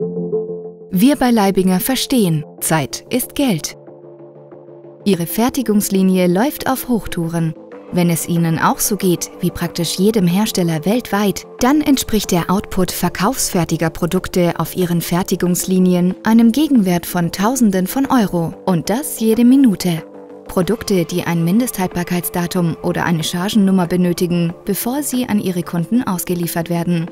Wir bei Leibinger verstehen, Zeit ist Geld. Ihre Fertigungslinie läuft auf Hochtouren. Wenn es Ihnen auch so geht, wie praktisch jedem Hersteller weltweit, dann entspricht der Output verkaufsfertiger Produkte auf Ihren Fertigungslinien einem Gegenwert von Tausenden von Euro, und das jede Minute. Produkte, die ein Mindesthaltbarkeitsdatum oder eine Chargennummer benötigen, bevor sie an Ihre Kunden ausgeliefert werden.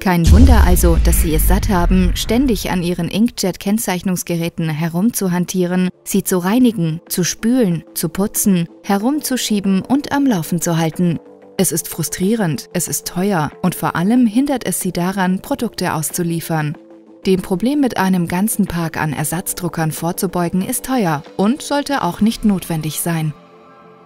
Kein Wunder also, dass Sie es satt haben, ständig an Ihren Inkjet-Kennzeichnungsgeräten herumzuhantieren, sie zu reinigen, zu spülen, zu putzen, herumzuschieben und am Laufen zu halten. Es ist frustrierend, es ist teuer und vor allem hindert es Sie daran, Produkte auszuliefern. Dem Problem mit einem ganzen Park an Ersatzdruckern vorzubeugen ist teuer und sollte auch nicht notwendig sein.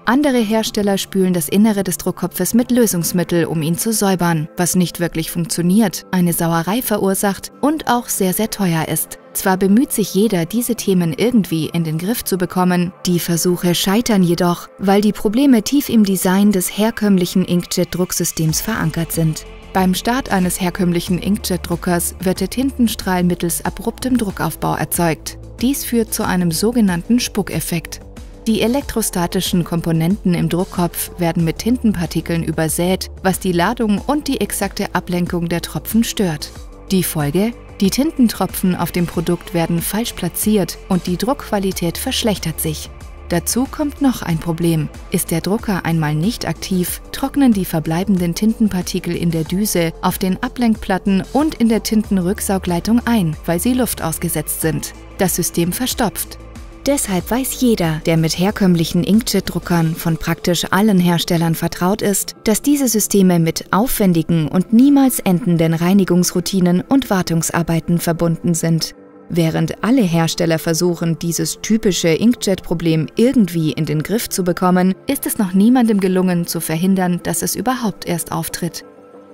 Andere Hersteller spülen das Innere des Druckkopfes mit Lösungsmittel, um ihn zu säubern, was nicht wirklich funktioniert, eine Sauerei verursacht und auch sehr, sehr teuer ist. Zwar bemüht sich jeder, diese Themen irgendwie in den Griff zu bekommen, die Versuche scheitern jedoch, weil die Probleme tief im Design des herkömmlichen Inkjet-Drucksystems verankert sind. Beim Start eines herkömmlichen Inkjet-Druckers wird der Tintenstrahl mittels abruptem Druckaufbau erzeugt. Dies führt zu einem sogenannten Spuckeffekt. Die elektrostatischen Komponenten im Druckkopf werden mit Tintenpartikeln übersät, was die Ladung und die exakte Ablenkung der Tropfen stört. Die Folge? Die Tintentropfen auf dem Produkt werden falsch platziert und die Druckqualität verschlechtert sich. Dazu kommt noch ein Problem. Ist der Drucker einmal nicht aktiv, trocknen die verbleibenden Tintenpartikel in der Düse, auf den Ablenkplatten und in der Tintenrücksaugleitung ein, weil sie Luft ausgesetzt sind. Das System verstopft. Deshalb weiß jeder, der mit herkömmlichen Inkjet-Druckern von praktisch allen Herstellern vertraut ist, dass diese Systeme mit aufwendigen und niemals endenden Reinigungsroutinen und Wartungsarbeiten verbunden sind. Während alle Hersteller versuchen, dieses typische Inkjet-Problem irgendwie in den Griff zu bekommen, ist es noch niemandem gelungen, zu verhindern, dass es überhaupt erst auftritt.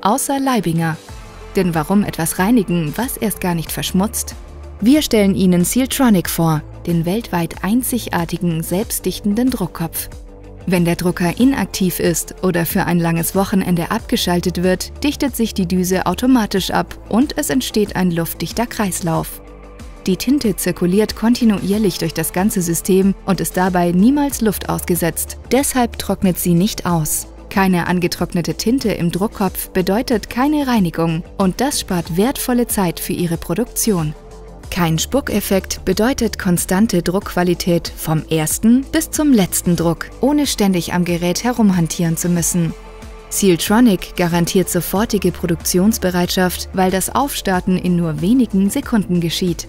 Außer Leibinger. Denn warum etwas reinigen, was erst gar nicht verschmutzt? Wir stellen Ihnen Sealtronic vor, den weltweit einzigartigen, selbstdichtenden Druckkopf. Wenn der Drucker inaktiv ist oder für ein langes Wochenende abgeschaltet wird, dichtet sich die Düse automatisch ab und es entsteht ein luftdichter Kreislauf. Die Tinte zirkuliert kontinuierlich durch das ganze System und ist dabei niemals Luft ausgesetzt. Deshalb trocknet sie nicht aus. Keine angetrocknete Tinte im Druckkopf bedeutet keine Reinigung und das spart wertvolle Zeit für Ihre Produktion. Kein Spuckeffekt bedeutet konstante Druckqualität vom ersten bis zum letzten Druck, ohne ständig am Gerät herumhantieren zu müssen. Sealtronic garantiert sofortige Produktionsbereitschaft, weil das Aufstarten in nur wenigen Sekunden geschieht.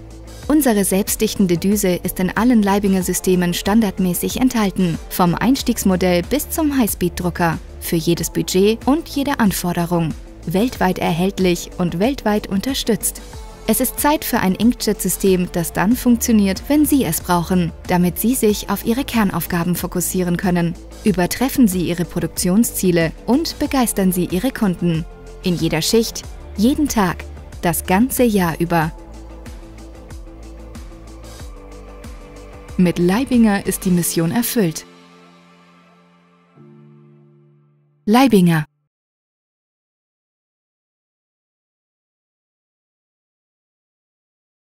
Unsere selbstdichtende Düse ist in allen Leibinger-Systemen standardmäßig enthalten, vom Einstiegsmodell bis zum Highspeed-Drucker, für jedes Budget und jede Anforderung. Weltweit erhältlich und weltweit unterstützt. Es ist Zeit für ein Inkjet-System, das dann funktioniert, wenn Sie es brauchen, damit Sie sich auf Ihre Kernaufgaben fokussieren können. Übertreffen Sie Ihre Produktionsziele und begeistern Sie Ihre Kunden. In jeder Schicht, jeden Tag, das ganze Jahr über. Mit Leibinger ist die Mission erfüllt. Leibinger.